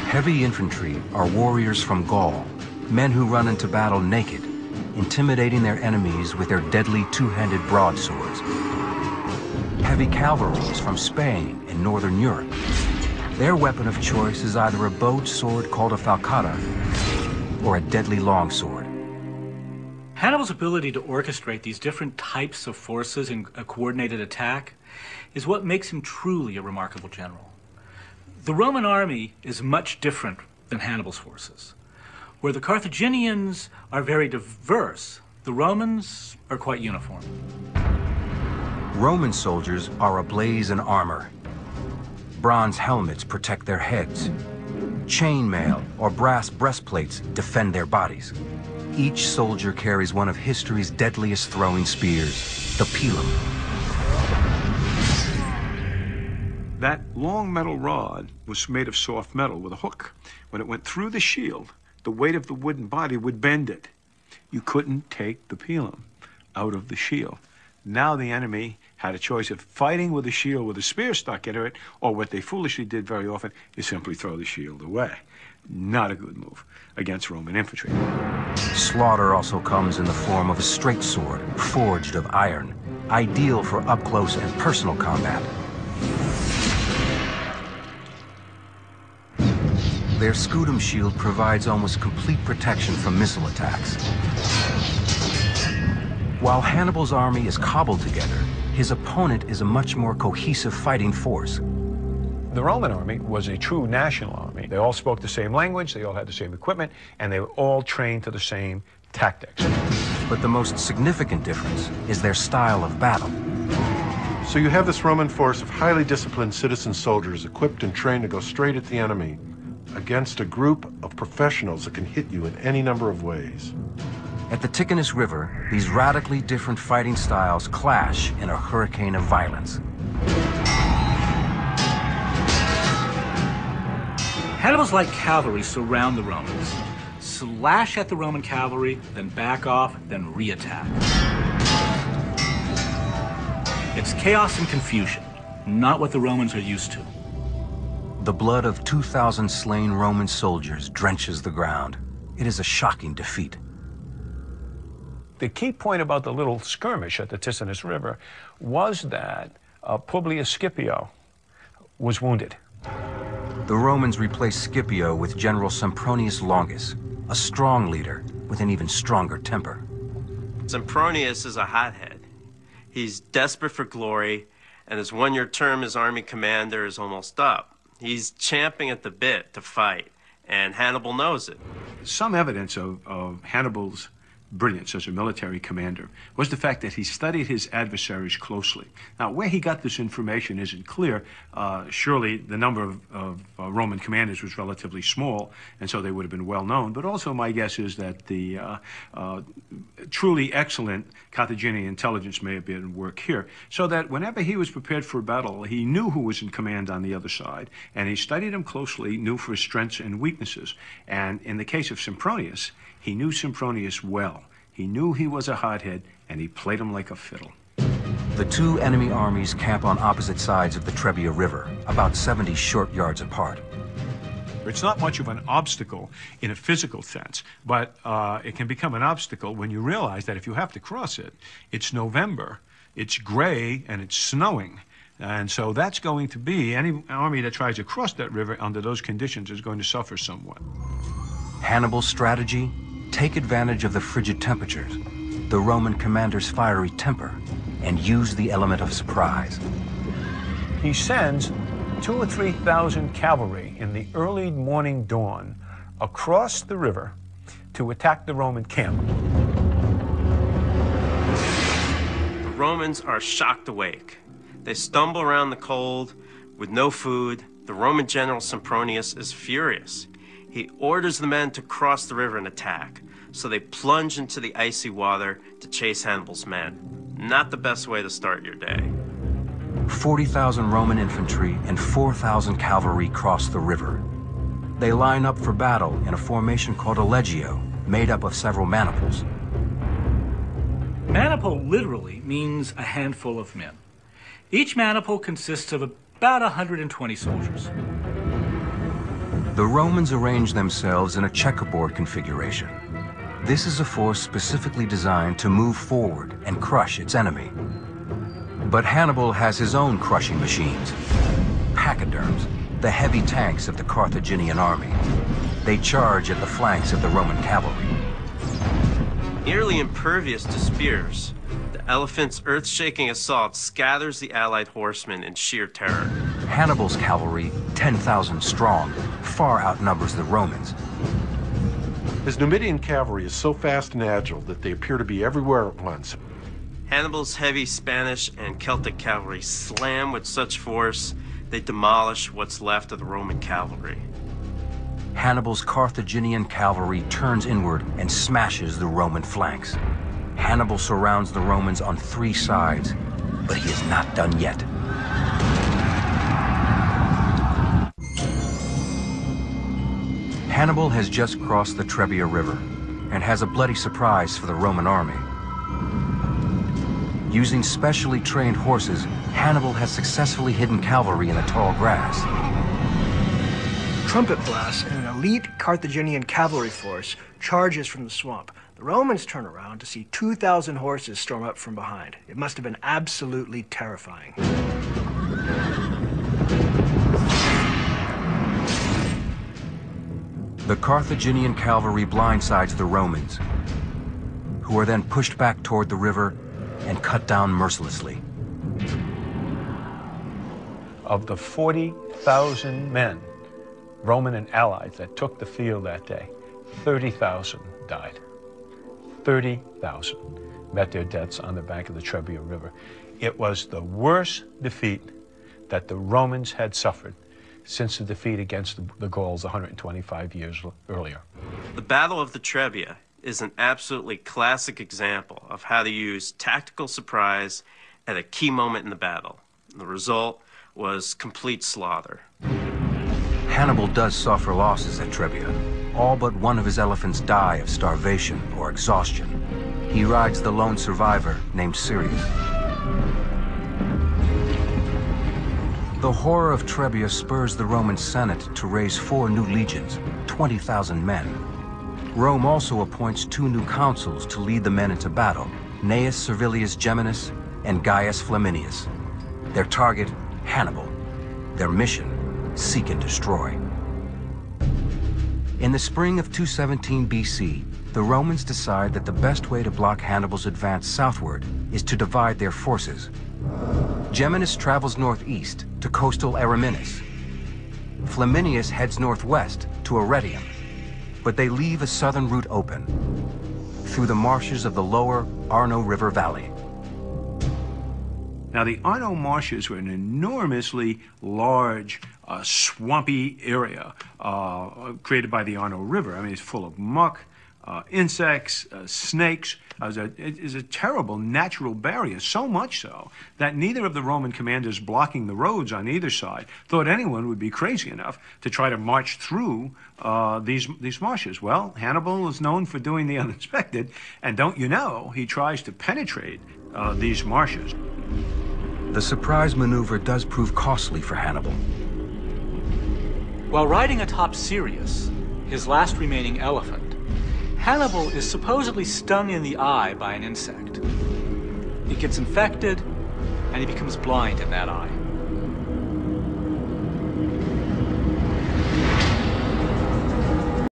Heavy infantry are warriors from Gaul, men who run into battle naked, intimidating their enemies with their deadly two-handed broadswords. Heavy cavalry is from Spain and Northern Europe. Their weapon of choice is either a bowed sword called a falcata or a deadly longsword. Hannibal's ability to orchestrate these different types of forces in a coordinated attack is what makes him truly a remarkable general. The Roman army is much different than Hannibal's forces. Where the Carthaginians are very diverse, the Romans are quite uniform. Roman soldiers are ablaze in armor. Bronze helmets protect their heads. Chainmail or brass breastplates defend their bodies. Each soldier carries one of history's deadliest throwing spears, the pilum. That long metal rod was made of soft metal with a hook. When it went through the shield, the weight of the wooden body would bend it. You couldn't take the pilum out of the shield. Now the enemy had a choice of fighting with a shield with a spear stuck into it, or what they foolishly did very often is simply throw the shield away. Not a good move against Roman infantry. Slaughter also comes in the form of a straight sword, forged of iron, ideal for up-close and personal combat. Their scutum shield provides almost complete protection from missile attacks. While Hannibal's army is cobbled together, his opponent is a much more cohesive fighting force. The Roman army was a true national army. They all spoke the same language, they all had the same equipment, and they were all trained to the same tactics. But the most significant difference is their style of battle. So you have this Roman force of highly disciplined citizen soldiers equipped and trained to go straight at the enemy against a group of professionals that can hit you in any number of ways. At the Ticinus River, these radically different fighting styles clash in a hurricane of violence. Hannibal's light cavalry surround the Romans, slash at the Roman cavalry, then back off, then re-attack. It's chaos and confusion, not what the Romans are used to. The blood of 2,000 slain Roman soldiers drenches the ground. It is a shocking defeat. The key point about the little skirmish at the Ticinus River was that Publius Scipio was wounded. The Romans replaced Scipio with General Sempronius Longus, a strong leader with an even stronger temper. Sempronius is a hothead. He's desperate for glory, and his one-year term as army commander is almost up. He's champing at the bit to fight, and Hannibal knows it. Some evidence of Hannibal's brilliance as a military commander was the fact that he studied his adversaries closely. Now, where he got this information isn't clear. Surely the number of Roman commanders was relatively small, and so they would have been well known. But also my guess is that the truly excellent Carthaginian intelligence may have been at work here, so that whenever he was prepared for a battle, he knew who was in command on the other side, and he studied him closely, knew for his strengths and weaknesses. And in the case of Sempronius, he knew Sempronius well. He knew he was a hothead, and he played him like a fiddle. The two enemy armies camp on opposite sides of the Trebia River, about 70 short yards apart. It's not much of an obstacle in a physical sense, but it can become an obstacle when you realize that if you have to cross it, it's November, it's gray, and it's snowing. And so that's going to be, any army that tries to cross that river under those conditions is going to suffer somewhat. Hannibal's strategy? Take advantage of the frigid temperatures, the Roman commander's fiery temper, and use the element of surprise. He sends 2,000 or 3,000 cavalry in the early morning dawn across the river to attack the Roman camp. The Romans are shocked awake. They stumble around the cold with no food. The Roman general Sempronius is furious. He orders the men to cross the river and attack, so they plunge into the icy water to chase Hannibal's men. Not the best way to start your day. 40,000 Roman infantry and 4,000 cavalry cross the river. They line up for battle in a formation called a legio, made up of several maniples. Maniple literally means a handful of men. Each maniple consists of about 120 soldiers. The Romans arranged themselves in a checkerboard configuration. This is a force specifically designed to move forward and crush its enemy. But Hannibal has his own crushing machines. Pachyderms, the heavy tanks of the Carthaginian army. They charge at the flanks of the Roman cavalry. Nearly impervious to spears, the elephant's earth-shaking assault scatters the allied horsemen in sheer terror. Hannibal's cavalry, 10,000 strong, far outnumbers the Romans. His Numidian cavalry is so fast and agile that they appear to be everywhere at once. Hannibal's heavy Spanish and Celtic cavalry slam with such force they demolish what's left of the Roman cavalry. Hannibal's Carthaginian cavalry turns inward and smashes the Roman flanks. Hannibal surrounds the Romans on 3 sides, but he is not done yet. Hannibal has just crossed the Trebia River and has a bloody surprise for the Roman army. Using specially trained horses, Hannibal has successfully hidden cavalry in the tall grass. Trumpet blasts and an elite Carthaginian cavalry force charges from the swamp. The Romans turn around to see 2,000 horses storm up from behind. It must have been absolutely terrifying. The Carthaginian cavalry blindsides the Romans, who are then pushed back toward the river and cut down mercilessly. Of the 40,000 men, Roman and allies, that took the field that day, 30,000 died. 30,000 met their deaths on the bank of the Trebia River. It was the worst defeat that the Romans had suffered since the defeat against the Gauls 125 years earlier. The Battle of the Trebia is an absolutely classic example of how to use tactical surprise at a key moment in the battle. The result was complete slaughter. Hannibal does suffer losses at Trebia. All but one of his elephants die of starvation or exhaustion. He rides the lone survivor named Sirius. The horror of Trebia spurs the Roman Senate to raise 4 new legions, 20,000 men. Rome also appoints 2 new consuls to lead the men into battle, Gnaeus Servilius Geminus and Gaius Flaminius. Their target, Hannibal. Their mission, seek and destroy. In the spring of 217 BC, the Romans decide that the best way to block Hannibal's advance southward is to divide their forces. Geminus travels northeast to coastal Ariminus. Flaminius heads northwest to Arretium, but they leave a southern route open through the marshes of the lower Arno River Valley. Now, the Arno marshes were an enormously large, swampy area created by the Arno River. I mean, it's full of muck, insects, snakes. It is a terrible natural barrier, so much so that neither of the Roman commanders blocking the roads on either side thought anyone would be crazy enough to try to march through these marshes. Well, Hannibal is known for doing the unexpected, and don't you know, he tries to penetrate these marshes. The surprise maneuver does prove costly for Hannibal. While riding atop Sirius, his last remaining elephant, Hannibal is supposedly stung in the eye by an insect. He gets infected, and he becomes blind in that eye.